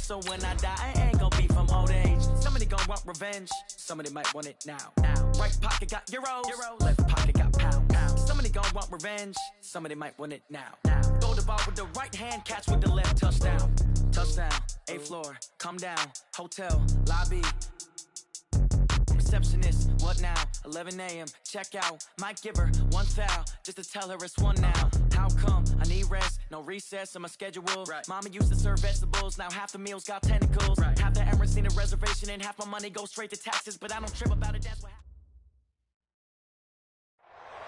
So when I die, I ain't gonna be from old age. Somebody gon' want revenge, somebody might want it now. Right pocket got euros, left pocket got pounds. Somebody gon' want revenge, somebody might want it now. Throw the ball with the right hand, catch with the left, touchdown. Touchdown, 8th floor, come down, hotel, lobby. Receptionist, what now? 11 a.m. check out. Might give her one foul just to tell her it's one now. How come? I need rest, no recess in my schedule. Right. Mama used to serve vegetables, now half the meals got tentacles. Right. Half the Emirates seen a reservation and half my money goes straight to taxes, but I don't trip about it. That's what.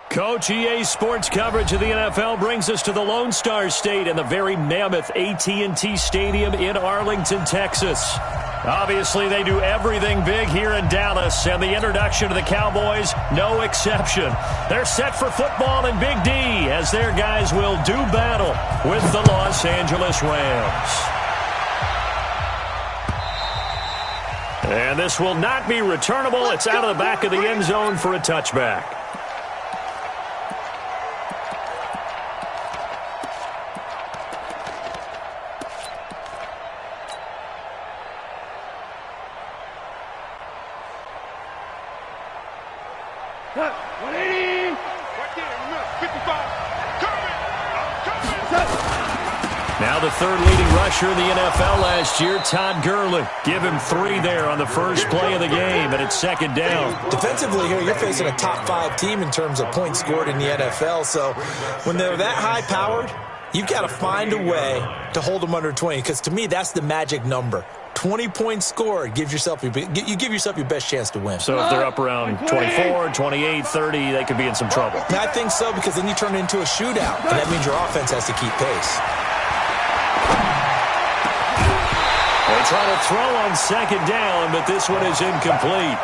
Coach, EA Sports coverage of the NFL brings us to the Lone Star State and the very mammoth AT&T Stadium in Arlington, Texas. Obviously, they do everything big here in Dallas, and the introduction to the Cowboys, no exception. They're set for football in Big D as their guys will do battle with the Los Angeles Rams. And this will not be returnable. It's out of the back of the end zone for a touchback. Now the third leading rusher in the NFL last year, Todd Gurley. Give him 3 there on the first play of the game, and it's second down. Defensively here, you're facing a top 5 team in terms of points scored in the NFL, so when they're that high-powered, you've got to find a way to hold them under 20, because to me, that's the magic number. 20 points scored, you give yourself your best chance to win. So if they're up around 24, 28, 30, they could be in some trouble. I think so, because then you turn it into a shootout, and that means your offense has to keep pace. They try to throw on second down, but this one is incomplete.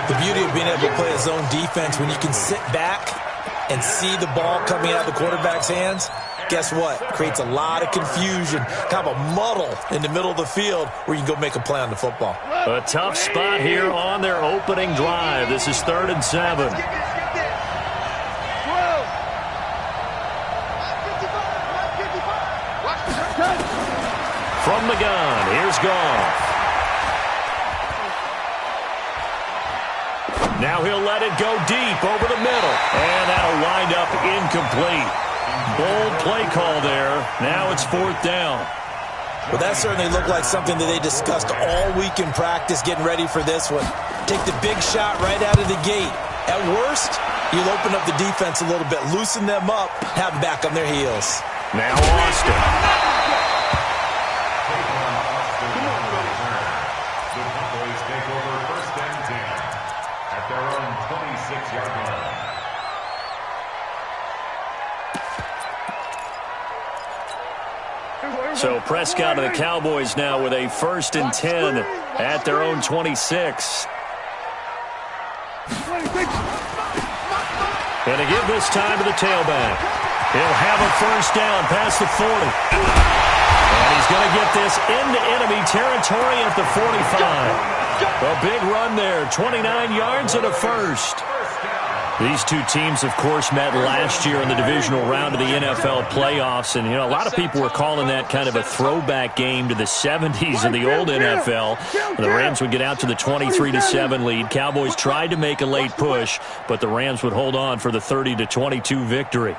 The beauty of being able to play a zone defense when you can sit back and see the ball coming out of the quarterback's hands, guess what? Creates a lot of confusion, kind of a muddle in the middle of the field where you can go make a play on the football. A tough spot here on their opening drive. This is 3rd and 7. From the gun, here's Goff. Now he'll let it go deep over the middle. And that'll wind up incomplete. Bold play call there. Now it's 4th down. Well, that certainly looked like something that they discussed all week in practice getting ready for this one. Take the big shot right out of the gate. At worst, you'll open up the defense a little bit, loosen them up, have them back on their heels. Now Austin. So Prescott and the Cowboys now with a 1st and 10 at their own 26. And to give this time to the tailback. He'll have a 1st down past the 40. And he's going to get this into enemy territory at the 45. A big run there, 29 yards and a 1st. These two teams, of course, met last year in the divisional round of the NFL playoffs. And, you know, a lot of people were calling that kind of a throwback game to the 70s of the old NFL. The Rams would get out to the 23-7 lead. Cowboys tried to make a late push, but the Rams would hold on for the 30-22 victory.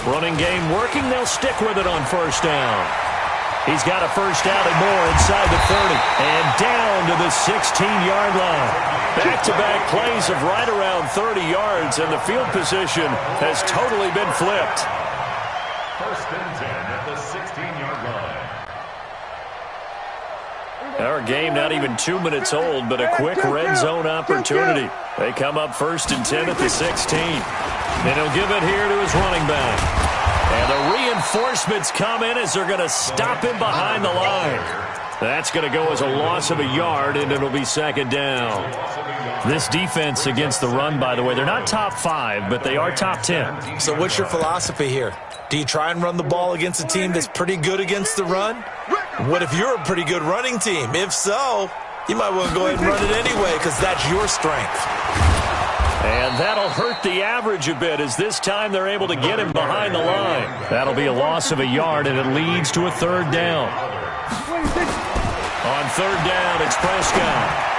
Running game working. They'll stick with it on 1st down. He's got a 1st down and more inside the 30. And down to the 16-yard line. Back-to-back plays of right around 30 yards, and the field position has totally been flipped. 1st and 10 at the 16-yard line. Our game not even 2 minutes old, but a quick red zone opportunity. They come up 1st and 10 at the 16. And he'll give it here to his running back. And the reinforcements come in as they're going to stop him behind the line. That's going to go as a loss of a yard, and it'll be 2nd down. This defense against the run, by the way, they're not top 5, but they are top 10. So what's your philosophy here? Do you try and run the ball against a team that's pretty good against the run? What if you're a pretty good running team? If so, you might want to go ahead and run it anyway because that's your strength. And that'll hurt the average a bit as this time they're able to get him behind the line. That'll be a loss of a yard, and it leads to a third down. On third down, it's Prescott.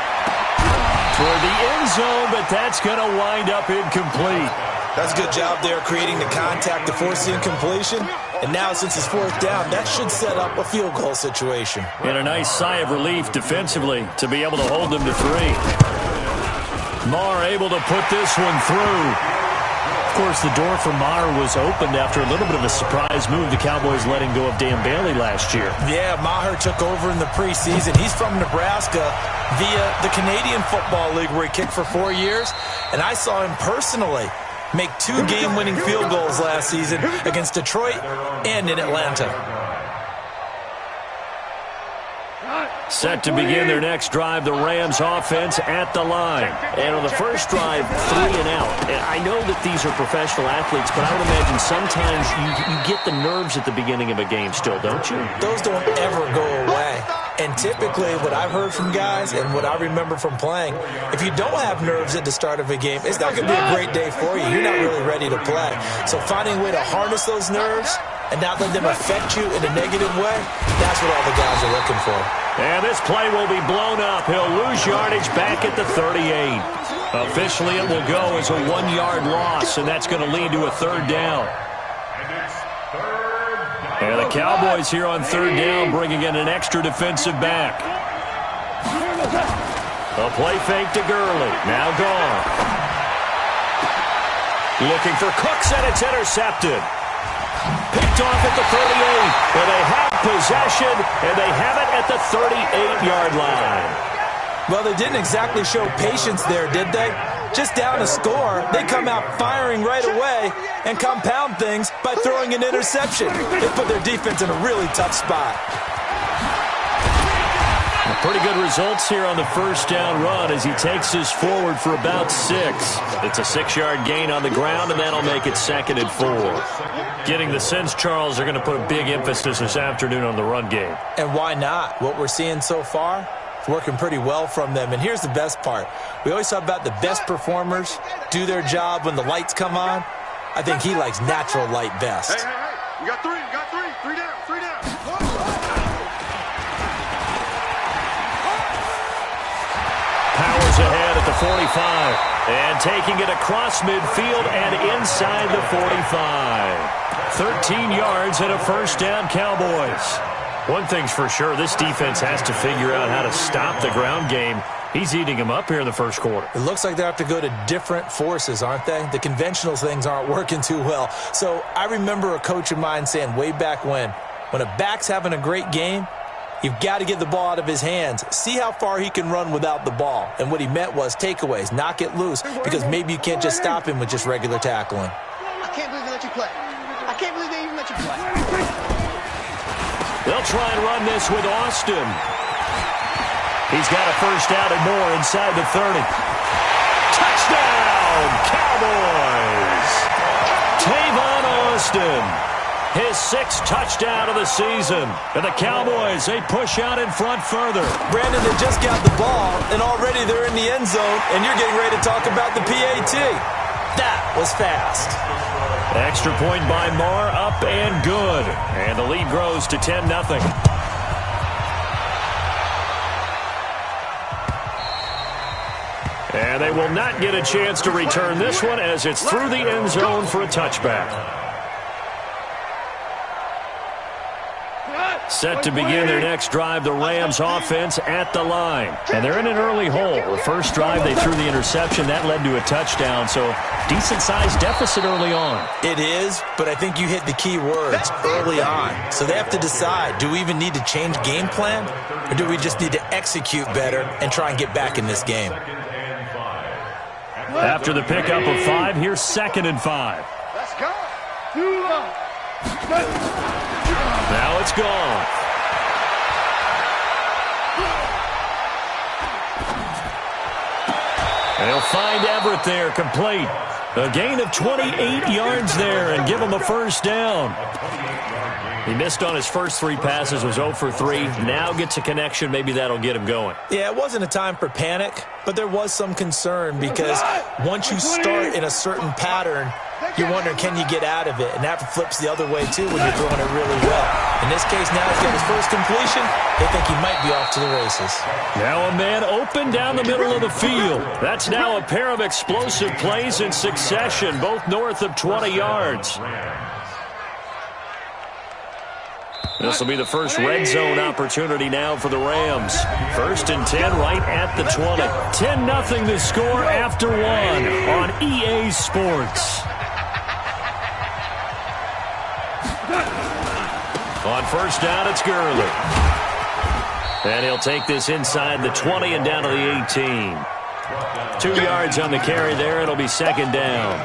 Toward the end zone, but that's going to wind up incomplete. That's a good job there creating the contact to force the incompletion. And now since it's fourth down, that should set up a field goal situation. And a nice sigh of relief defensively to be able to hold them to 3. Maher able to put this one through. Of course, the door for Maher was opened after a little bit of a surprise move. The Cowboys letting go of Dan Bailey last year. Yeah, Maher took over in the preseason. He's from Nebraska via the Canadian Football League where he kicked for 4 years. And I saw him personally make 2 game-winning field goals last season against Detroit and in Atlanta. Set to begin their next drive, the Rams offense at the line. And on the first drive, 3 and out. And I know that these are professional athletes, but I would imagine sometimes you get the nerves at the beginning of a game still, don't you? Those don't ever go away. And typically what I've heard from guys and what I remember from playing, if you don't have nerves at the start of a game, it's not going to be a great day for you. You're not really ready to play. So finding a way to harness those nerves and not let them affect you in a negative way, that's what all the guys are looking for. And this play will be blown up. He'll lose yardage back at the 38. Officially, it will go as a 1-yard loss, and that's going to lead to a third down. And the Cowboys here on third down bringing in an extra defensive back. A play fake to Gurley. Now gone. Looking for Cooks, and it's intercepted. Picked off at the 38, and they have possession, and they have it at the 38-yard line. Well, they didn't exactly show patience there, did they? Just down a score, they come out firing right away and compound things by throwing an interception. They put their defense in a really tough spot. Pretty good results here on the first down run as he takes this forward for about 6. It's a 6-yard gain on the ground, and that'll make it 2nd and 4. Getting the sense, Charles, they're going to put a big emphasis this afternoon on the run game. And why not? What we're seeing so far, it's working pretty well from them. And here's the best part. We always talk about the best performers do their job when the lights come on. I think he likes natural light best. Hey, you got 3, you got 3. 3 down, 3 down. Powers ahead at the 45. And taking it across midfield and inside the 45. 13 yards and a first down, Cowboys. One thing's for sure, this defense has to figure out how to stop the ground game. He's eating them up here in the first quarter. It looks like they have to go to different forces, aren't they? The conventional things aren't working too well. So I remember a coach of mine saying way back when a back's having a great game, you've got to get the ball out of his hands. See how far he can run without the ball. And what he meant was takeaways, knock it loose, because maybe you can't just stop him with just regular tackling. I can't believe they let you play. I can't believe they even let you play. They'll try and run this with Austin. He's got a first down and more inside the 30. Touchdown, Cowboys! Tavon Austin. His 6th touchdown of the season. And the Cowboys, they push out in front further. Brandon, they just got the ball, and already they're in the end zone, and you're getting ready to talk about the PAT. That was fast. Extra point by Maher, up and good. And the lead grows to 10-0. And they will not get a chance to return this one as it's through the end zone for a touchback. Set to begin their next drive, the Rams offense at the line. And they're in an early hole. The first drive, they threw the interception. That led to a touchdown, so decent-sized deficit early on. It is, but I think you hit the key words, early on. So they have to decide, do we even need to change game plan, or do we just need to execute better and try and get back in this game? After the pickup of 5, here's 2nd and 5. Let's go. Now it's gone. They'll find Everett there, complete. A gain of 28 yards there and give him a first down. He missed on his first 3 passes, was 0 for 3. Now gets a connection. Maybe that'll get him going. Yeah, it wasn't a time for panic, but there was some concern because once you start in a certain pattern, you're wondering, can you get out of it? And that flips the other way, too, when you're throwing it really well. In this case, now he's got his first completion. They think he might be off to the races. Now a man open down the middle of the field. That's now a pair of explosive plays in succession, both north of 20 yards. This will be the first red zone opportunity now for the Rams. 1st and 10 right at the 20. 10-0 the score after 1 on EA Sports. On first down, it's Gurley. And he'll take this inside the 20 and down to the 18. 2 yards on the carry there. It'll be 2nd down.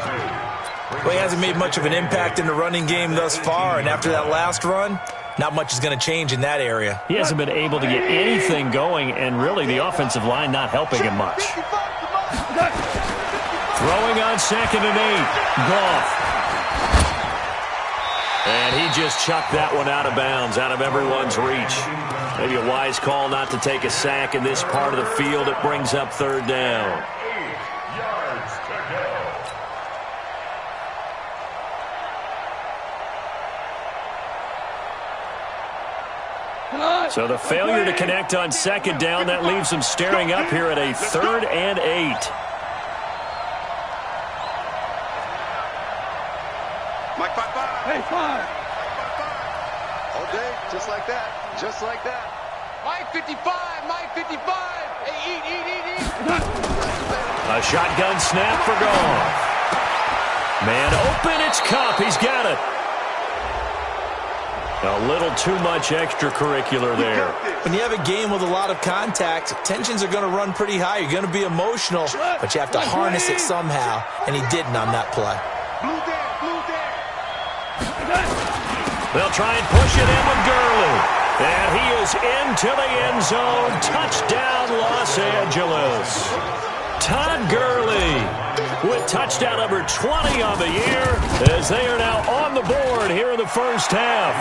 Well, he hasn't made much of an impact in the running game thus far, and after that last run, not much is going to change in that area. He hasn't been able to get anything going, and really the offensive line not helping him much. Throwing on 2nd and 8. Goff. And he just chucked that one out of bounds, out of everyone's reach. Maybe a wise call not to take a sack in this part of the field. It brings up 3rd down. 8 yards to go. So the failure to connect on 2nd down, that leaves them staring up here at a 3rd and 8. Mike 5-5. Hey, 5. All day, just like that. Just like that. Mike 55. Mike 55. Hey, eat. A shotgun snap for Goff. Man open, it's Kupp. He's got it. A little too much extracurricular there. When you have a game with a lot of contact, tensions are going to run pretty high. You're going to be emotional, but you have to harness it somehow, and he didn't on that play. They'll try and push it in with Gurley. And he is into the end zone. Touchdown, Los Angeles. Todd Gurley with touchdown number 20 on the year as they are now on the board here in the first half.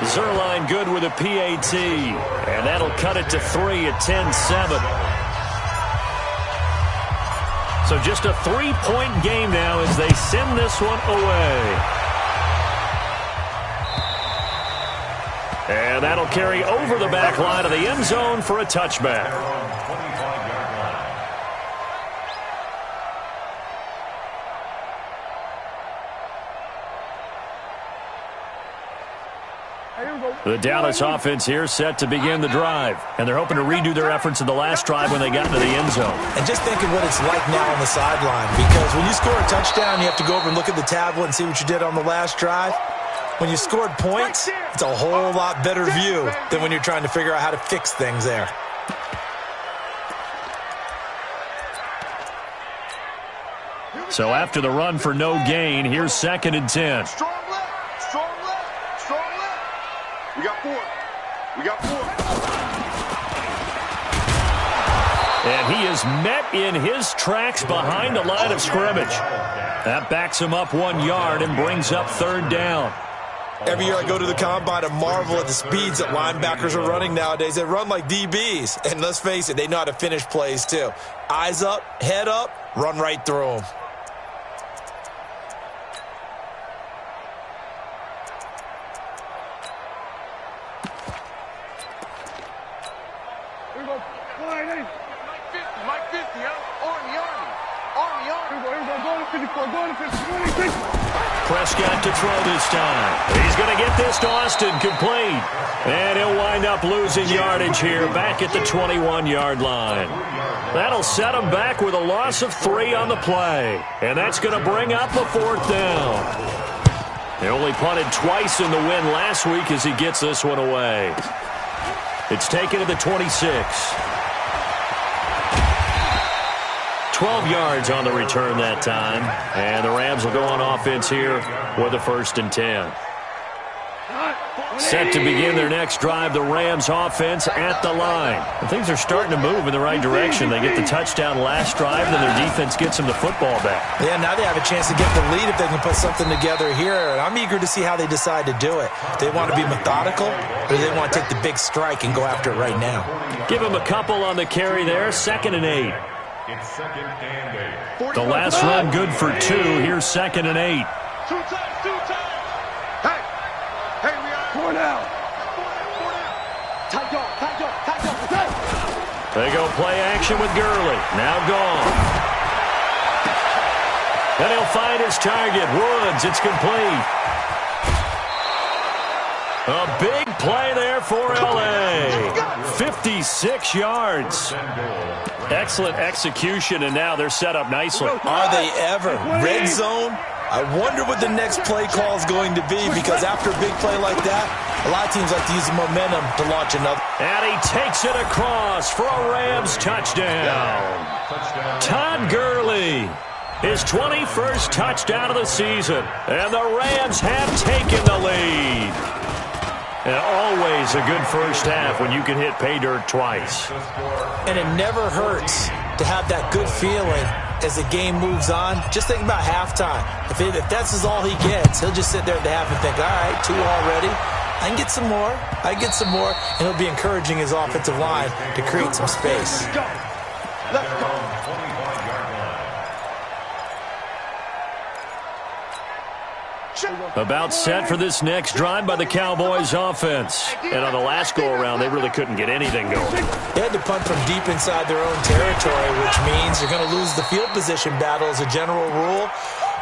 Zerline good with a PAT, and that'll cut it to 3 at 10-7. So just a 3-point game now as they send this one away. And that'll carry over the back line of the end zone for a touchback. The Dallas offense here set to begin the drive. And they're hoping to redo their efforts in the last drive when they got into the end zone. And just think of what it's like now on the sideline. Because when you score a touchdown, you have to go over and look at the tablet and see what you did on the last drive. When you scored points, it's a whole lot better view than when you're trying to figure out how to fix things there. So after the run for no gain, here's 2nd and 10. Strong left. We got 4. And he is met in his tracks behind the line of scrimmage. That backs him up 1 yard and brings up 3rd down. Every year I go to the combine and marvel at the speeds that linebackers are running nowadays. They run like DBs. And let's face it, they know how to finish plays too. Eyes up, head up, run right through them. Mike 50, Army. Prescott to throw this time. He's going to get this to Austin complete. And he'll wind up losing yardage here back at the 21-yard line. That'll set him back with a loss of 3 on the play. And that's going to bring up a 4th down. They only punted twice in the win last week as he gets this one away. It's taken to the 26. 12 yards on the return that time. And the Rams will go on offense here with a 1st and 10. Set to begin their next drive, the Rams offense at the line. And things are starting to move in the right direction. They get the touchdown last drive, and then their defense gets them the football back. Yeah, now they have a chance to get the lead if they can put something together here. And I'm eager to see how they decide to do it. They want to be methodical, or they want to take the big strike and go after it right now. Give them a couple on the carry there, 2nd and 8. It's 2nd and 8. The last run good for 2. Here's 2nd and 8. 2 times. Hey, we are 4 down. Tight dog. They go play action with Gurley. Now gone. And he'll find his target. Woods, it's complete. A big play there for L.A. 56 yards. Excellent execution, and now they're set up nicely. Are they ever? Red zone? I wonder what the next play call is going to be, because after a big play like that, a lot of teams like to use the momentum to launch another. And he takes it across for a Rams touchdown. Todd Gurley, his 21st touchdown of the season. And the Rams have taken the lead. And always a good first half when you can hit pay dirt twice. And it never hurts to have that good feeling as the game moves on. Just think about halftime. If that's all he gets, he'll just sit there at the half and think, all right, 2 already. I can get some more. And he'll be encouraging his offensive line to create some space. Let's go. About set for this next drive by the Cowboys offense. And on the last go-around, they really couldn't get anything going. They had to punt from deep inside their own territory, which means they're going to lose the field position battle as a general rule.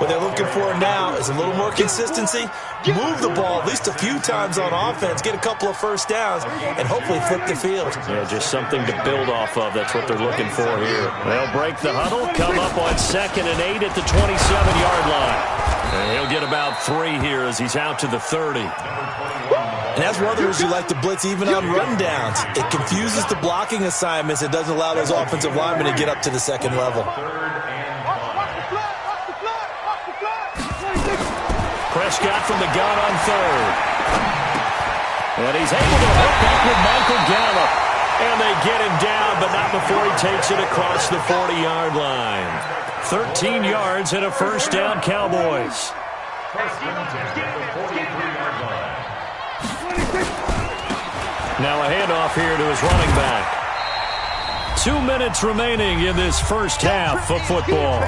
What they're looking for now is a little more consistency, move the ball at least a few times on offense, get a couple of first downs, and hopefully flip the field. Yeah, just something to build off of. That's what they're looking for here. They'll break the huddle, come up on 2nd and 8 at the 27-yard line. And he'll get about 3 here as he's out to the 30. And that's one of the reasons you like to blitz even on rundowns. It confuses the blocking assignments. It doesn't allow those offensive linemen to get up to the second level. Prescott from the gun on 3rd. And he's able to hook up with Michael Gallup. And they get him down, but not before he takes it across the 40-yard line. 13 yards and a first down, Cowboys. Now a handoff here to his running back. 2 minutes remaining in this first half of football.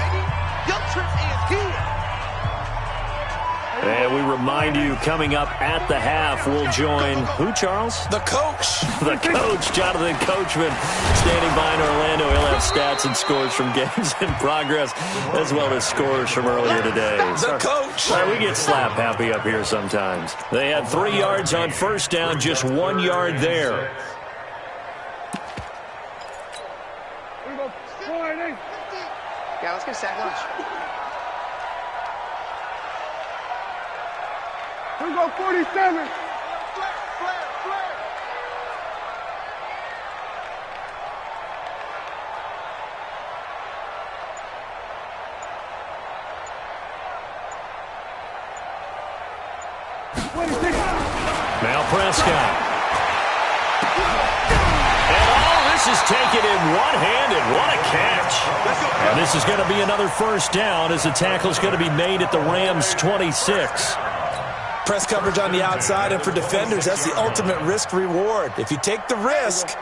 And we remind you, coming up at the half, we'll join who, Charles? The coach. The coach, Jonathan Coachman, standing by in Orlando. He'll have stats and scores from games in progress, as well as scores from earlier today. The coach. Sorry, we get slap happy up here sometimes. They had 3 yards on first down, just 1 yard there. Yeah, let's get a sack lunch. We go 47. Now Prescott. And all this is taken in one-handed. What a catch. And this is going to be another first down as the tackle is going to be made at the Rams' 26. Press coverage on the outside, and for defenders, that's the ultimate risk-reward. If you take the risk,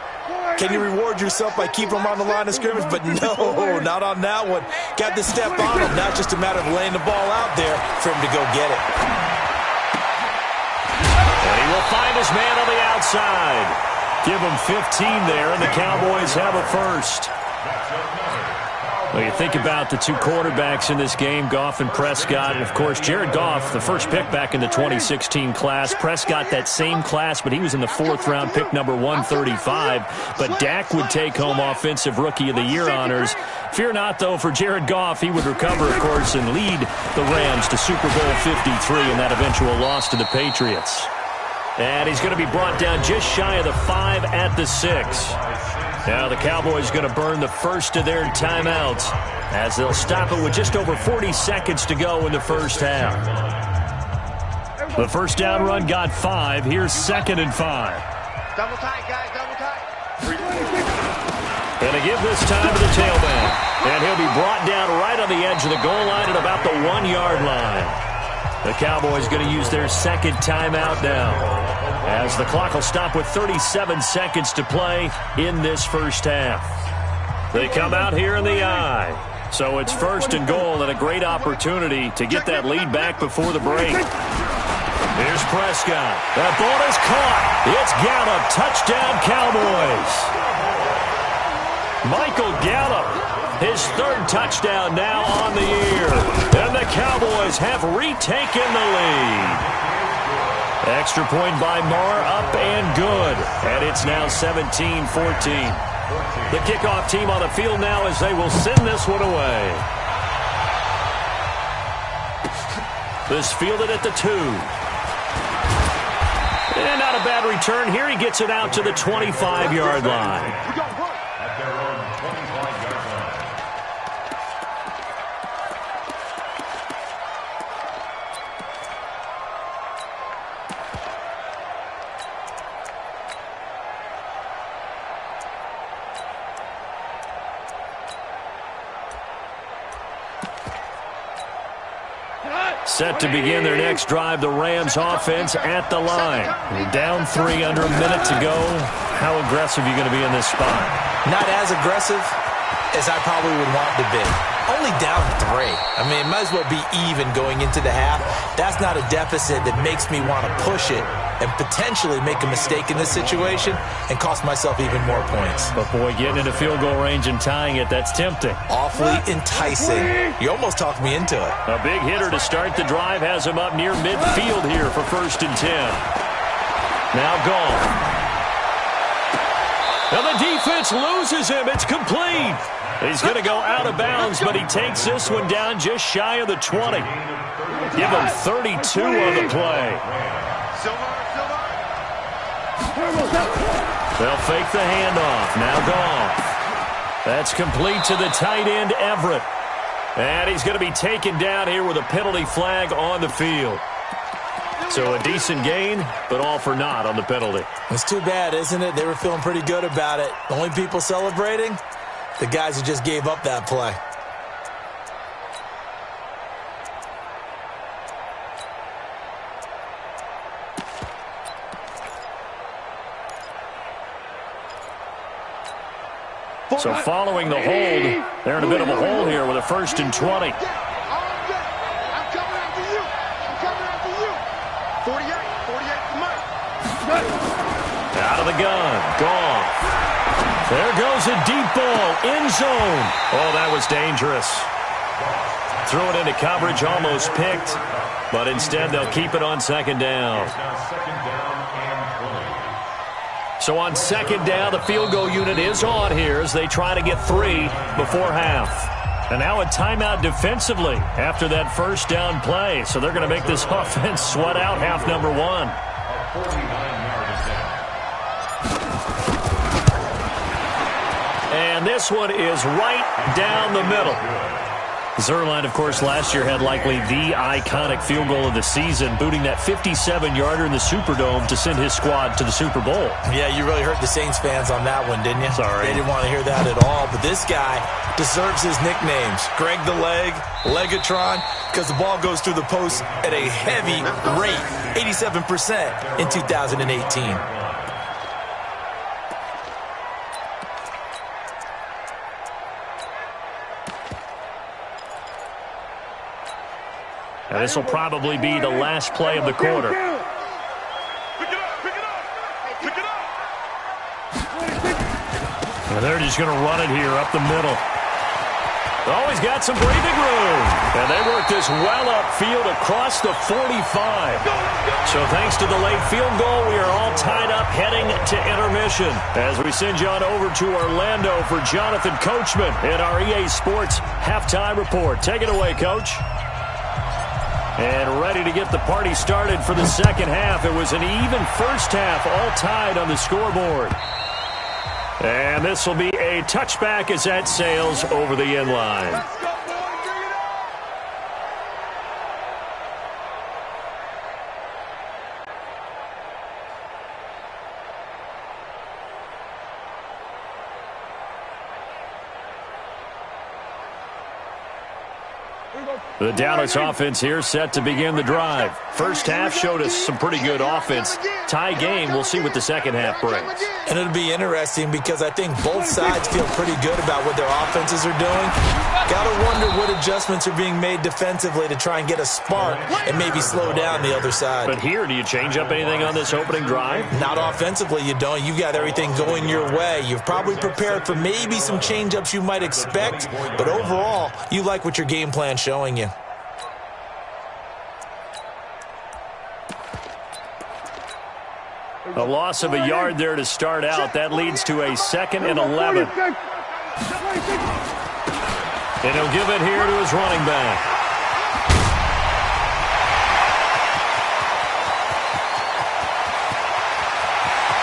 can you reward yourself by keeping them on the line of scrimmage? But no, not on that one. Got to step on him. Now it's just a matter of laying the ball out there for him to go get it. And he will find his man on the outside. Give him 15 there, and the Cowboys have a first. Well, you think about the 2 quarterbacks in this game, Goff and Prescott. And, of course, Jared Goff, the first pick back in the 2016 class. Prescott, that same class, but he was in the 4th round, pick number 135. But Dak would take home Offensive Rookie of the Year honors. Fear not, though, for Jared Goff. He would recover, of course, and lead the Rams to Super Bowl 53 in that eventual loss to the Patriots. And he's going to be brought down just shy of the 5 at the 6. Now the Cowboys going to burn the first of their timeouts as they'll stop it with just over 40 seconds to go in the first half. The first down run got 5. Here's 2nd and 5. Double tight, guys, double tight. And to give this time to the tailback. And he'll be brought down right on the edge of the goal line at about the 1-yard line. The Cowboys going to use their second timeout now, as the clock will stop with 37 seconds to play in this first half. They come out here in the I. So it's 1st and goal and a great opportunity to get that lead back before the break. Here's Prescott. That ball is caught. It's Gallup. Touchdown, Cowboys. Michael Gallup, his 3rd touchdown now on the year. And the Cowboys have retaken the lead. Extra point by Marr, up and good. And it's now 17-14. The kickoff team on the field now as they will send this one away. This fielded at the 2. And not a bad return here. He gets it out to the 25-yard line. At their own 25-yard line. Set to begin their next drive, the Rams offense at the line. Down 3, under a minute to go. How aggressive are you going to be in this spot? Not as aggressive as I probably would want to be. Only down 3. I mean, it might as well be even going into the half. That's not a deficit that makes me want to push it and potentially make a mistake in this situation and cost myself even more points. But, boy, getting into field goal range and tying it, that's tempting. Awfully enticing. You almost talked me into it. A big hitter to start the drive has him up near midfield here for 1st and 10. Now gone. Now the defense loses him. It's complete. He's going to go out of bounds, but he takes this one down just shy of the 20. Give him 32 on the play. They'll fake the handoff. Now Goff. That's complete to the tight end, Everett. And he's going to be taken down here with a penalty flag on the field. So a decent gain, but all for naught on the penalty. It's too bad, isn't it? They were feeling pretty good about it. The only people celebrating, the guys who just gave up that play. So following the hold, they're in a bit of a hole here with a 1st and 20. I'm coming after you. I'm coming after you. 48 to Mike. Out of the gun. Goff. There goes a deep ball. End zone. Oh, that was dangerous. Threw it into coverage, almost picked. But instead, they'll keep it on 2nd down. So on 2nd down, the field goal unit is on here as they try to get 3 before half. And now a timeout defensively after that 1st down play. So they're going to make this offense sweat out half number 1. A 49-yard attempt. And this one is right down the middle. Zuerlein, of course, last year had likely the iconic field goal of the season, booting that 57-yarder in the Superdome to send his squad to the Super Bowl. Yeah, you really hurt the Saints fans on that one, didn't you? Sorry. They didn't want to hear that at all. But this guy deserves his nicknames. Greg the Leg, Legatron, because the ball goes through the post at a heavy rate, 87% in 2018. And this will probably be the last play of the quarter. Pick it up, pick it up, pick it up. And they're just going to run it here up the middle. Oh, he's got some breathing room. And they work this well upfield across the 45. So thanks to the late field goal, we are all tied up heading to intermission. As we send you on over to Orlando for Jonathan Coachman in our EA Sports Halftime Report. Take it away, Coach. And ready to get the party started for the second half. It was an even first half, all tied on the scoreboard. And this will be a touchback as that sails over the end line. The Dallas offense here set to begin the drive. First half showed us some pretty good offense. Tie game, we'll see what the second half brings. And it'll be interesting because I think both sides feel pretty good about what their offenses are doing. Got to wonder what adjustments are being made defensively to try and get a spark and maybe slow down the other side. But here, do you change up anything on this opening drive? Not offensively, you don't. You've got everything going your way. You've probably prepared for maybe some change-ups you might expect, but overall, you like what your game plan's showing you. A loss of a yard there to start out. That leads to a 2nd and 11. And he'll give it here to his running back.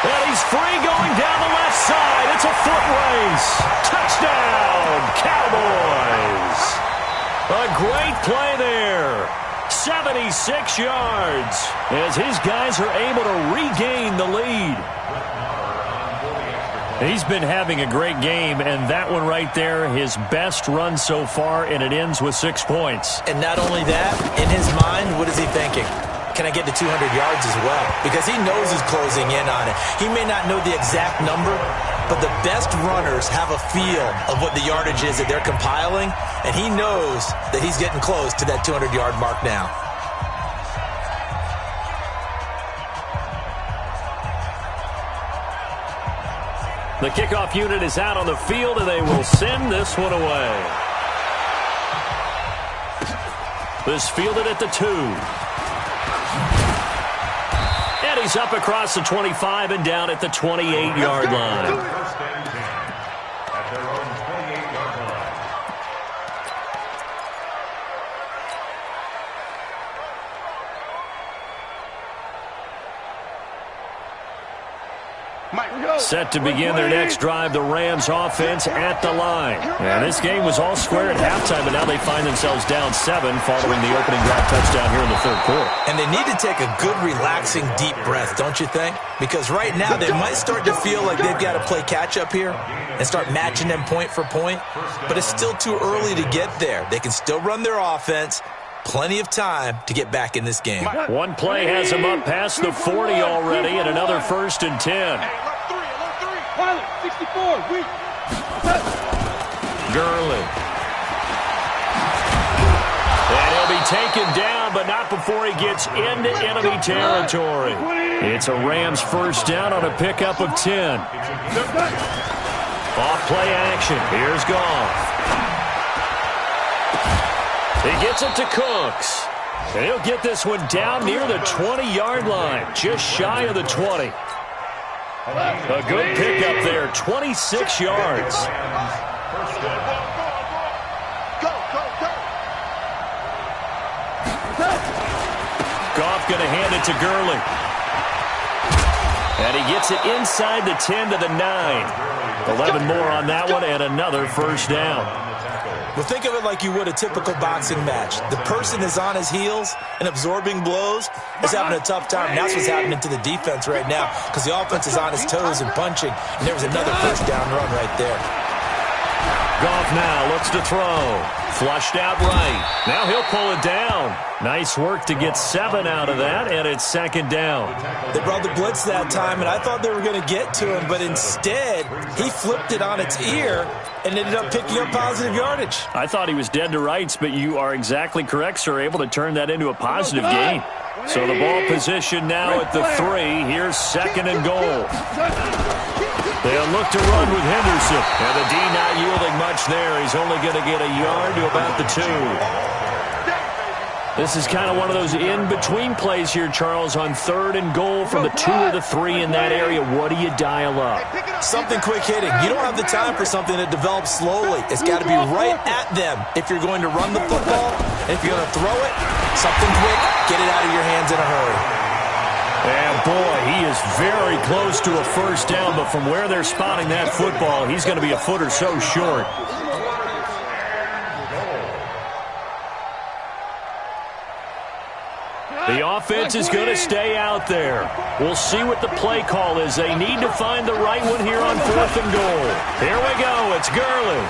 And he's free going down the left side. It's a foot race. Touchdown, Cowboys. A great play there. 76 yards as his guys are able to regain the lead. He's been having a great game, and that one right there, his best run so far, and it ends with 6 points. And not only that, in his mind, what is he thinking? Can I get to 200 yards as well? Because he knows he's closing in on it. He may not know the exact number, but the best runners have a feel of what the yardage is that they're compiling, and he knows that he's getting close to that 200-yard mark now. The kickoff unit is out on the field, and they will send this one away. This fielded at the 2. And he's up across the 25 and down at the 28-yard line. First and 10 at their own 28-yard line. Set to begin their next drive, the Rams offense at the line. And this game was all square at halftime, but now they find themselves down 7 following the opening drive touchdown here in the 3rd quarter. And they need to take a good, relaxing, deep breath, don't you think? Because right now they might start to feel like they've got to play catch-up here and start matching them point for point. But it's still too early to get there. They can still run their offense. Plenty of time to get back in this game. One play has him up past the 40 already, and another 1st and 10. Pilot, 64, weak. Gurley. And he'll be taken down, but not before he gets into enemy territory. It's a Rams 1st down on a pickup of 10. Off play action. Here's Goff. He gets it to Cooks. And he'll get this one down near the 20-yard line, just shy of the 20. A good pickup there, 26 yards. Goff going to hand it to Gurley. And he gets it inside the 10 to the 9. 11 more on that one and another 1st down. Well, think of it like you would a typical boxing match. The person is on his heels and absorbing blows is having a tough time. And that's what's happening to the defense right now because the offense is on his toes and punching. And there was another 1st down run right there. Goff now looks to throw. Flushed out right. Now he'll pull it down. Nice work to get 7 out of that, and it's 2nd down. They brought the blitz that time, and I thought they were going to get to him, but instead he flipped it on its ear and ended up picking up positive yardage. I thought he was dead to rights, but you are exactly correct, sir, able to turn that into a positive gain. So the ball position now at the 3. Here's 2nd and goal. They'll look to run with Henderson. And the D not yielding much there. He's only going to get a yard to about the 2. This is kind of one of those in-between plays here, Charles, on 3rd and goal from the 2 or the 3 in that area. What do you dial up? Something quick hitting. You don't have the time for something that develops slowly. It's got to be right at them if you're going to run the football. And if you're going to throw it, something quick, get it out of your hands in a hurry. And boy, he is very close to a 1st down, but from where they're spotting that football, he's going to be a foot or so short. The offense is going to stay out there. We'll see what the play call is. They need to find the right one here on 4th and goal. Here we go. It's Gurley.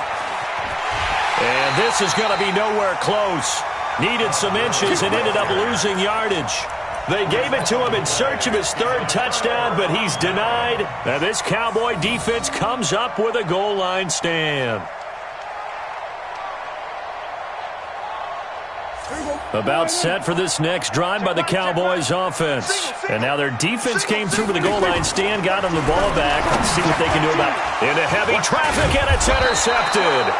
And this is going to be nowhere close. Needed some inches and ended up losing yardage. They gave it to him in search of his third touchdown, but he's denied. Now this Cowboy defense comes up with a goal line stand. About set for this next drive by the Cowboys offense. And now their defense came through with the goal line stand, got them the ball back. Let's see what they can do about it. Into heavy traffic, and it's intercepted.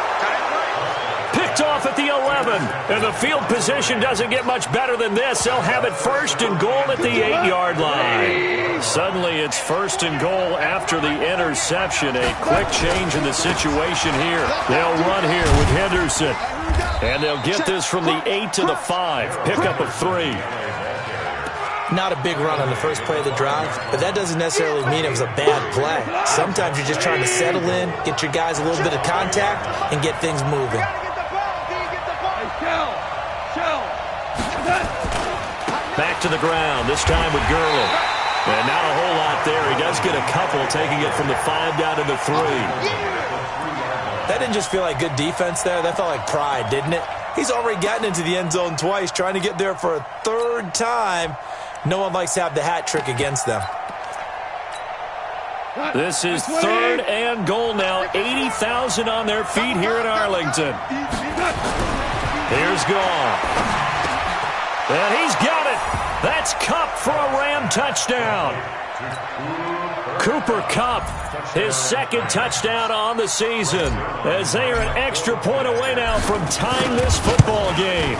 Picked off at the 11. And the field position doesn't get much better than this. They'll have it first and goal at the 8-yard line. Suddenly it's first and goal after the interception. A quick change in the situation here. They'll run here with Henderson. And they'll get this from the 8 to the 5. Pickup of 3. Not a big run on the first play of the drive, but that doesn't necessarily mean it was a bad play. Sometimes you're just trying to settle in, get your guys a little bit of contact, and get things moving. Back to the ground, this time with Gurley. And not a whole lot there. He does get a couple, taking it from the 5 down to the 3. That didn't just feel like good defense there. That felt like pride, didn't it? He's already gotten into the end zone twice, trying to get there for a third time. No one likes to have the hat trick against them. This is third and goal now. 80,000 on their feet here in Arlington. Here's Gall. And he's got it. That's Kupp for a Ram touchdown. Cooper Kupp, his second touchdown on the season, as they are an extra point away now from tying this football game.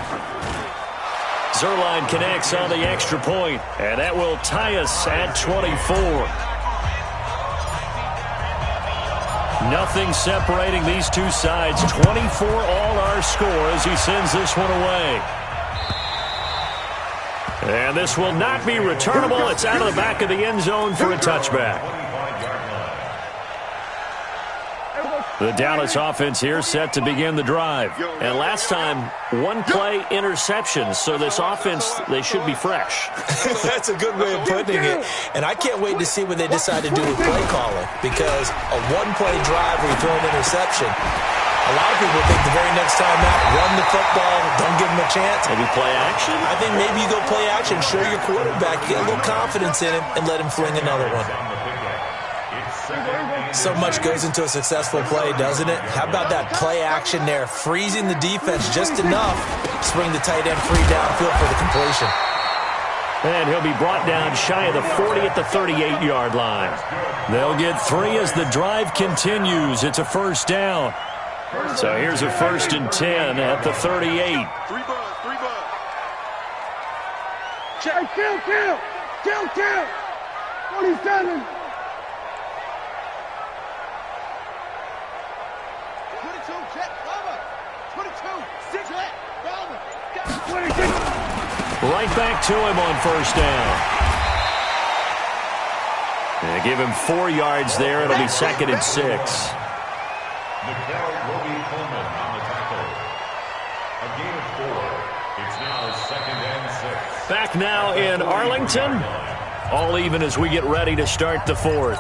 Zuerlein connects on the extra point, and that will tie us at 24. Nothing separating these two sides. 24 all our score as he sends this one away. And this will not be returnable. It's out of the back of the end zone for a touchback. The Dallas offense here set to begin the drive. And last time, one play interception. So this offense, they should be fresh. That's a good way of putting it. And I can't wait to see what they decide to do with play calling. Because a one-play drive where you throw an interception, a lot of people think the very next time out, run the football, don't give him a chance. Maybe play action? I think maybe you go play action, show your quarterback, get a little confidence in him, and let him fling another one. So much goes into a successful play, doesn't it? How about that play action there, freezing the defense just enough to bring the tight end free downfield for the completion. And he'll be brought down shy of the 40 at the 38-yard line. They'll get 3 as the drive continues. It's a first down. So here's a 1st and 10 at the 38. 3 bud. Check, kill. 47. 22, check, cover. 22, 6, cover. 26. Right back to him on first down. They give him 4 yards there. It'll be 2nd and 6. Back now in Arlington. All even as we get ready to start the 4th.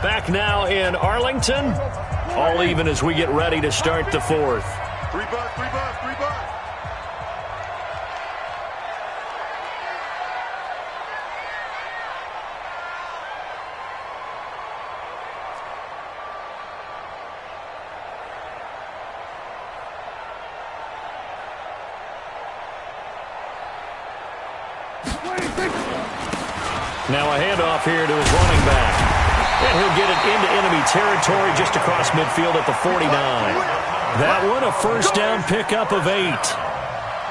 Back now in Arlington. All even as we get ready to start the 4th. 3 bud. Now a handoff here to his running back. And he'll get it into enemy territory just across midfield at the 49. That one, a first down pickup of 8.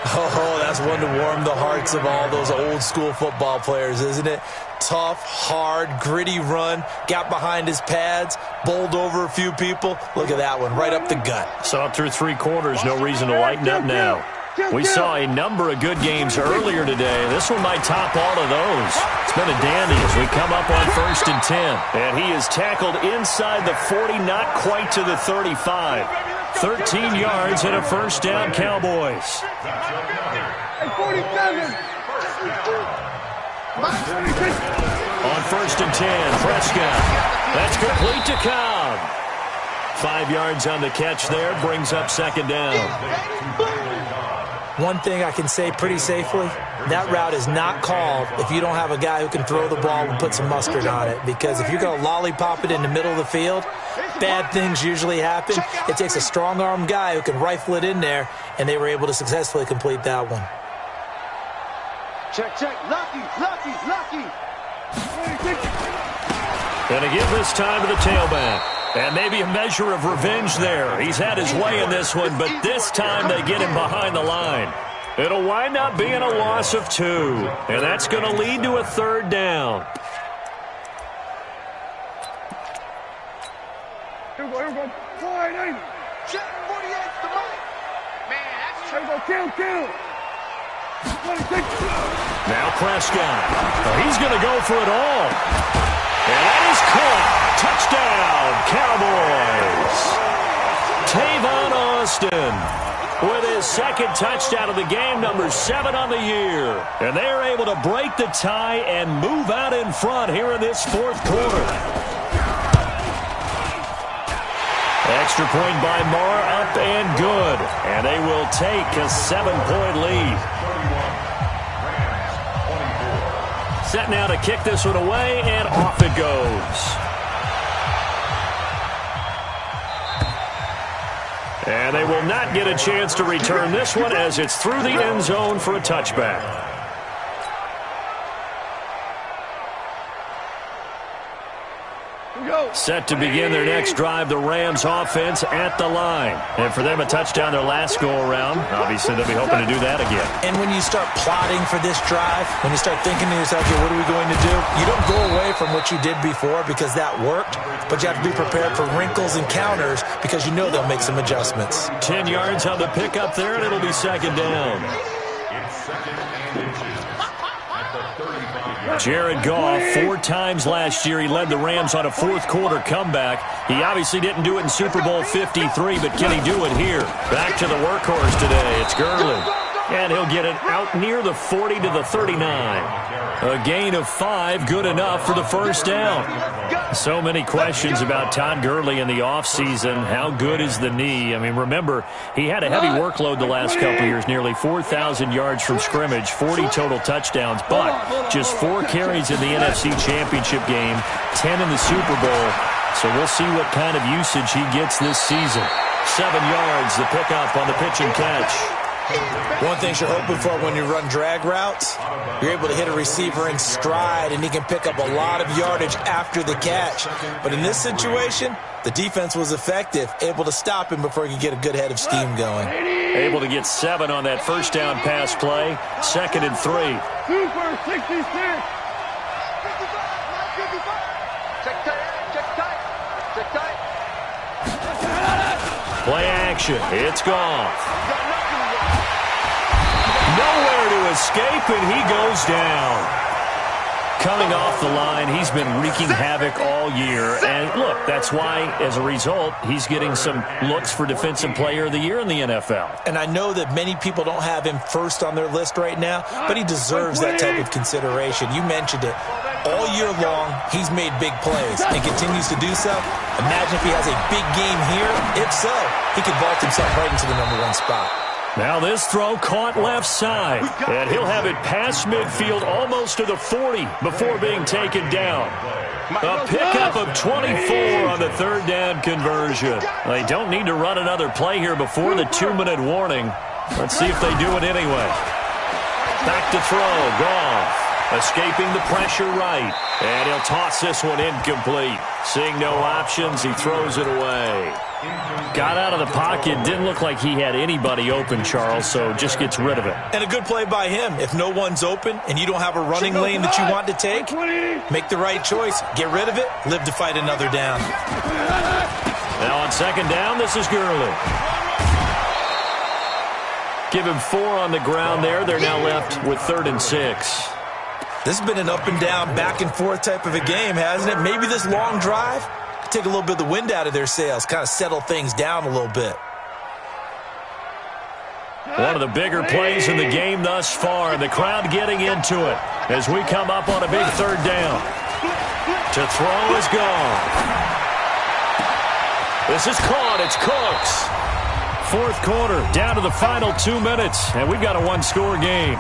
Oh, that's one to warm the hearts of all those old school football players, isn't it? Tough, hard, gritty run. Got behind his pads, bowled over a few people. Look at that one, right up the gut. Saw it through 3 quarters. No reason to lighten up now. We saw a number of good games earlier today. This one might top all of those. It's been a dandy as we come up on 1st and 10. And he is tackled inside the 40, not quite to the 35. 13 yards and a first down, Cowboys. 47. On 1st and 10, Prescott. That's complete to Cobb. 5 yards on the catch there, brings up second down. One thing I can say pretty safely, that route is not called if you don't have a guy who can throw the ball and put some mustard on it. Because if you're going to lollipop it in the middle of the field, bad things usually happen. It takes a strong-armed guy who can rifle it in there, and they were able to successfully complete that one. Check, check. Lucky. Going to give this time to the tailback. And maybe a measure of revenge there. He's had his way in this one, but this time they get him behind the line. It'll wind up being a loss of 2, and that's going to lead to a third down. Here we go. 480. Check, 48 to Mike. Man, that's... Here we go, kill. 26. Now Prescott. He's going to go for it all. And that is caught. Touchdown, Cowboys. Tavon Austin with his second touchdown of the game, number 7 on the year. And they are able to break the tie and move out in front here in this fourth quarter. Extra point by Marr, up and good. And they will take a 7-point lead. Set now to kick this one away, and off it goes. And they will not get a chance to return this one as it's through the end zone for a touchback. Set to begin their next drive, the Rams offense at the line. And for them, a touchdown their last go-around. Obviously, they'll be hoping to do that again. And when you start plotting for this drive, when you start thinking to yourself, okay, what are we going to do? You don't go away from what you did before because that worked, but you have to be prepared for wrinkles and counters because you know they'll make some adjustments. 10 yards on the pickup there, and it'll be second down. Jared Goff, 4 times last year, he led the Rams on a fourth-quarter comeback. He obviously didn't do it in Super Bowl 53, but can he do it here? Back to the workhorse today. It's Gurley. And he'll get it out near the 40 to the 39. A gain of 5, good enough for the first down. So many questions about Todd Gurley in the offseason. How good is the knee? I mean, remember, he had a heavy workload the last couple years, nearly 4,000 yards from scrimmage, 40 total touchdowns, but just 4 carries in the NFC Championship game, 10 in the Super Bowl. So we'll see what kind of usage he gets this season. 7 yards, the pickup on the pitch and catch. One thing you're hoping for when you run drag routes, you're able to hit a receiver in stride, and he can pick up a lot of yardage after the catch. But in this situation, the defense was effective, able to stop him before he could get a good head of steam going. Able to get 7 on that first down pass play, 2nd and 3. Super 66. Check tight. Play action. It's Goff. Nowhere to escape, and he goes down. Coming off the line, he's been wreaking havoc all year. And look, that's why, as a result, he's getting some looks for Defensive Player of the Year in the NFL. And I know that many people don't have him first on their list right now, but he deserves that type of consideration. You mentioned it. All year long, he's made big plays and continues to do so. Imagine if he has a big game here. If so, he could vault himself right into the #1 spot. Now this throw caught left side, and he'll have it past midfield almost to the 40 before being taken down. A pickup of 24 on the third down conversion. They don't need to run another play here before the 2-minute warning. Let's see if they do it anyway. Back to throw, Goff. Escaping the pressure right, and he'll toss this one incomplete. Seeing no options, he throws it away. Got out of the pocket, didn't look like he had anybody open, Charles, so just gets rid of it. And a good play by him. If no one's open and you don't have a running lane that you want to take, make the right choice. Get rid of it, live to fight another down. Now on second down, this is Gurley. Give him 4 on the ground there. They're now left with 3rd and 6. This has been an up and down, back and forth type of a game, hasn't it? Maybe this long drive could take a little bit of the wind out of their sails, kind of settle things down a little bit. One of the bigger plays in the game thus far, and the crowd getting into it as we come up on a big 3rd down. To throw is gone. This is caught. It's Cooks. Fourth quarter, down to the final 2 minutes, and we've got a one-score game.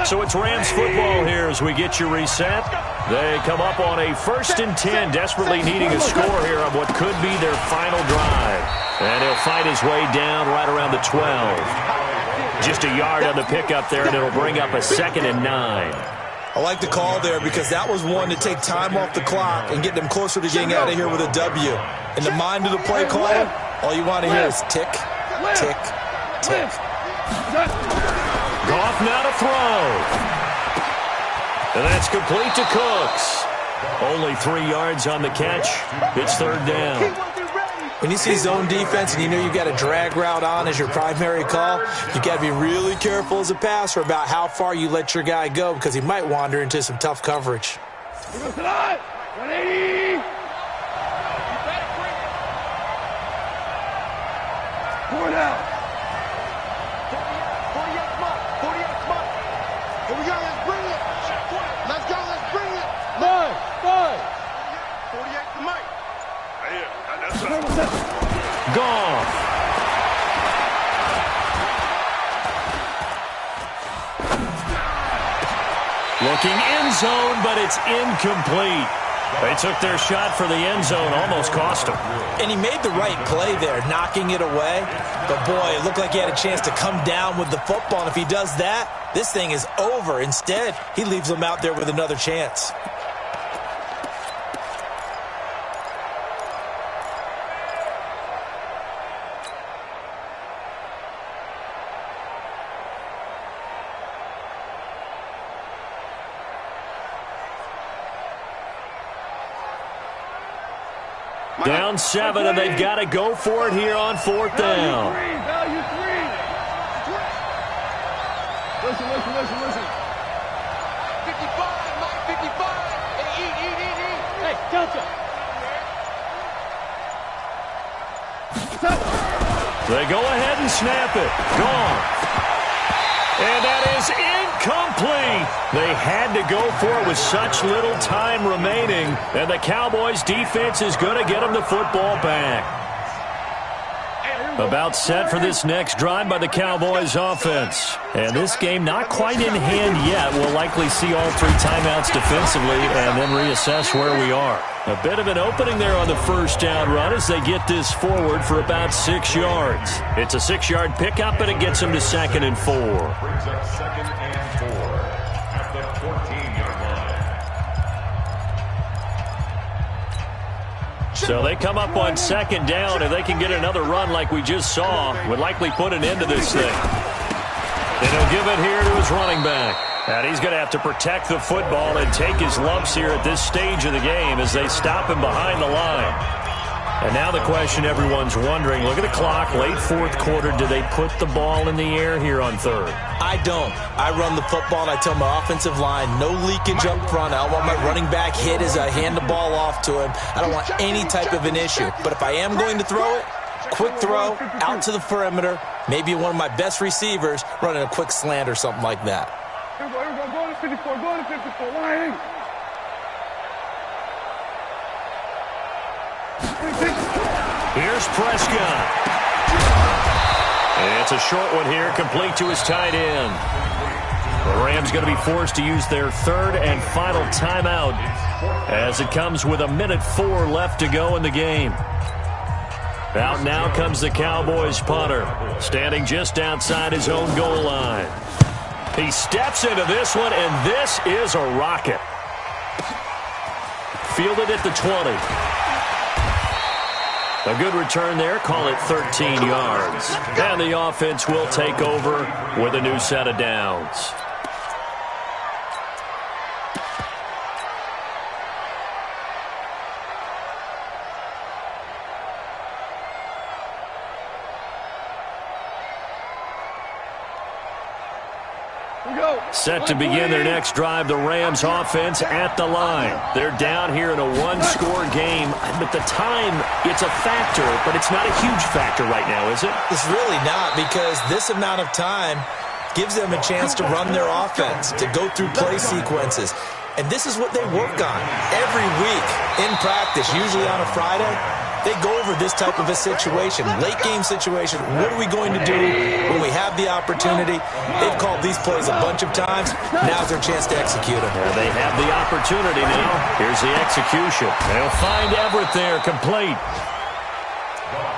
So it's Rams football here as we get you reset. They come up on a 1st and 10, desperately needing a score here on what could be their final drive. And he'll fight his way down right around the 12. Just a yard on the pickup there, and it'll bring up a 2nd and 9. I like the call there because that was one to take time off the clock and get them closer to getting out of here with a W. In the mind of the play caller, all you want to hear is tick, tick, tick. Goff now to throw. And that's complete to Cooks. Only 3 yards on the catch. It's 3rd down. When you see zone defense and you know you've got a drag route on as your primary call, you got to be really careful as a passer about how far you let your guy go because he might wander into some tough coverage. 180. Forward out. 48 month. 48 month. Here we go. Let's bring it. Let's go. Let's bring it. 9. 48 to Mike. Goff. Looking end zone, but it's incomplete. They took their shot for the end zone, almost cost him. And he made the right play there, knocking it away. But, boy, it looked like he had a chance to come down with the football. And if he does that, this thing is over. Instead, he leaves him out there with another chance. Down 7, and they've got to go for it here on 4th down. Value 3. Listen. 55, Mike, 55. Hey, eat. Hey, Delta. They go ahead and snap it. Gone. And that is incomplete. They had to go for it with such little time remaining. And the Cowboys' defense is going to get them the football back. About set for this next drive by the Cowboys' offense. And this game not quite in hand yet. We'll likely see all 3 timeouts defensively and then reassess where we are. A bit of an opening there on the 1st down run as they get this forward for about 6 yards. It's a 6-yard pickup, and it gets them to 2nd and 4. Brings up 2nd and 4 at the 14-yard line. So they come up on 2nd down, and they can get another run like we just saw. Would likely put an end to this thing. And he'll give it here to his running back. And he's going to have to protect the football and take his lumps here at this stage of the game as they stop him behind the line. And now the question everyone's wondering, look at the clock, late 4th quarter, do they put the ball in the air here on 3rd? I don't. I run the football, and I tell my offensive line, no leakage up front. I don't want my running back hit as I hand the ball off to him. I don't want any type of an issue. But if I am going to throw it, quick throw, out to the perimeter, maybe one of my best receivers running a quick slant or something like that. Here we go. Go to 54. 180. Here's Prescott. And it's a short one here, complete to his tight end. The Rams going to be forced to use their 3rd and final timeout as it comes with 1:04 left to go in the game. Out now comes the Cowboys punter, standing just outside his own goal line. He steps into this one, and this is a rocket. Fielded at the 20. A good return there, call it 13 yards. And the offense will take over with a new set of downs. Set to begin their next drive, the Rams offense at the line. They're down here in a one-score game, but the time, it's a factor, but it's not a huge factor right now, is it? It's really not, because this amount of time, gives them a chance to run their offense, to go through play sequences. And this is what they work on every week in practice, usually on a Friday. They go over this type of a situation, late game situation. What are we going to do when we have the opportunity? They've called these plays a bunch of times. Now's their chance to execute them. Yeah, they have the opportunity now. Here's the execution. They'll find Everett there, complete.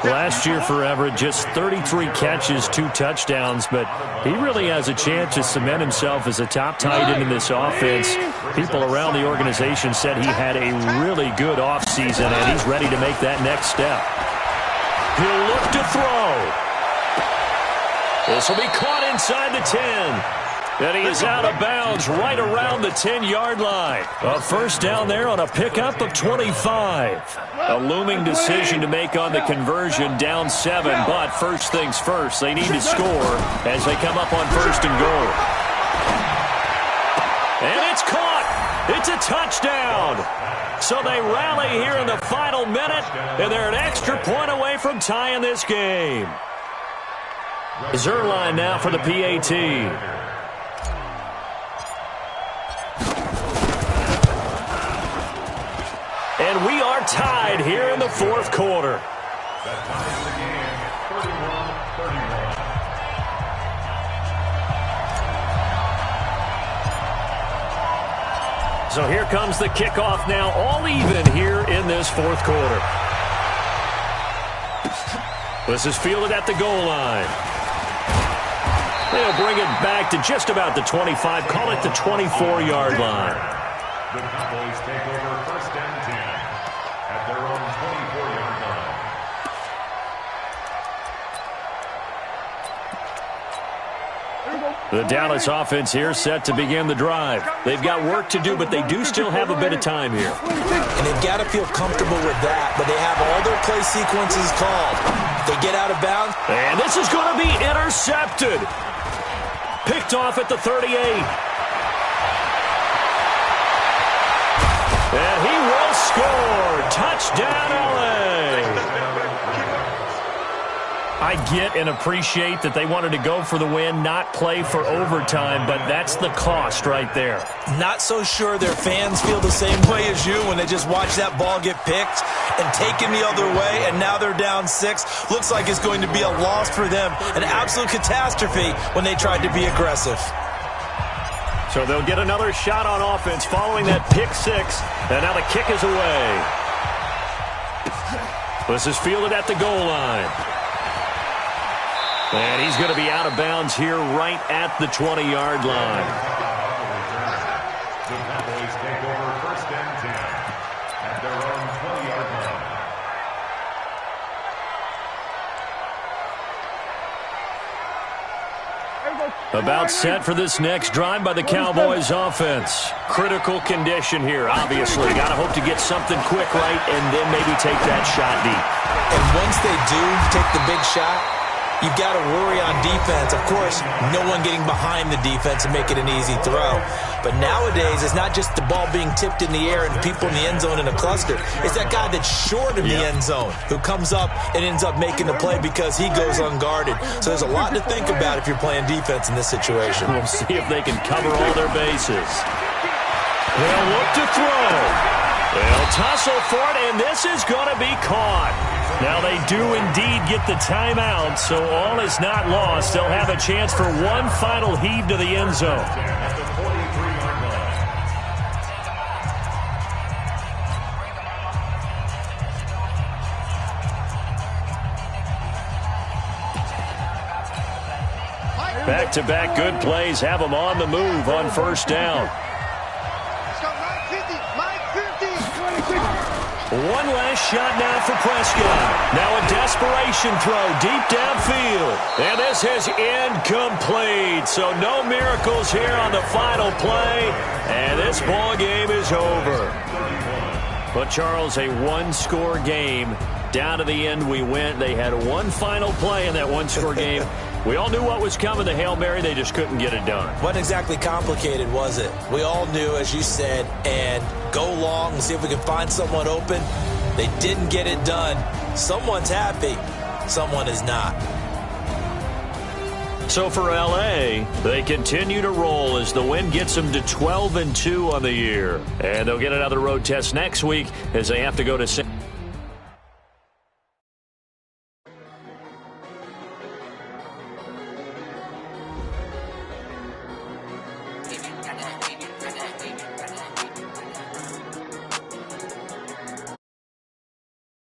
Last year for Everett, just 33 catches, 2 touchdowns, but he really has a chance to cement himself as a top tight end in this offense. People around the organization said he had a really good offseason, and he's ready to make that next step. He'll look to throw. This will be caught inside the 10. And he is out of bounds right around the 10-yard line. A first down there on a pickup of 25. A looming decision to make on the conversion, down 7. But first things first, they need to score as they come up on first and goal. And it's caught. It's a touchdown. So they rally here in the final minute, and they're an extra point away from tying this game. Zerline now for the PAT. And we are tied here in the fourth quarter. That ties the game, 31-31. So here comes the kickoff now, all even here in this fourth quarter. This is fielded at the goal line. They'll bring it back to just about the 25, call it the 24-yard line. The Cowboys take over first and 10 at their own 24-yard line. The Dallas offense here set to begin the drive. They've got work to do, but they do still have a bit of time here. And they've got to feel comfortable with that, but they have all their play sequences called. They get out of bounds. And this is going to be intercepted. Picked off at the 38. And he will score. Touchdown, LA. I get and appreciate that they wanted to go for the win, not play for overtime, but that's the cost right there. Not so sure their fans feel the same way as you when they just watch that ball get picked and taken the other way, and now they're down 6. Looks like it's going to be a loss for them, an absolute catastrophe when they tried to be aggressive. So they'll get another shot on offense following that pick 6, and now the kick is away. This is fielded at the goal line. And he's going to be out of bounds here right at the 20-yard line. The Cowboys take over first and 10 at their own 20-yard line. About set for this next drive by the Cowboys offense. Critical condition here, obviously. Got to hope to get something quick right and then maybe take that shot deep. And once they do take the big shot, you've got to worry on defense. Of course, no one getting behind the defense and make it an easy throw. But nowadays, it's not just the ball being tipped in the air and people in the end zone in a cluster. It's that guy that's short of the end zone who comes up and ends up making the play because he goes unguarded. So there's a lot to think about if you're playing defense in this situation. We'll see if they can cover all their bases. They'll look to throw. They'll tussle for it, and this is going to be caught. Now they do indeed get the timeout, so all is not lost. They'll have a chance for one final heave to the end zone. At the 43-yard line. Back-to-back good plays have them on the move on first down. One last shot now for Prescott. Now a desperation throw deep downfield. And this is incomplete. So no miracles here on the final play. And this ball game is over. But, Charles, a one-score game. Down to the end we went. They had one final play in that one-score game. We all knew what was coming, the Hail Mary. They just couldn't get it done. Wasn't exactly complicated, was it? We all knew, as you said, and go long and see if we can find someone open. They didn't get it done. Someone's happy. Someone is not. So for L.A., they continue to roll as the win gets them to 12-2 on the year. And they'll get another road test next week as they have to go to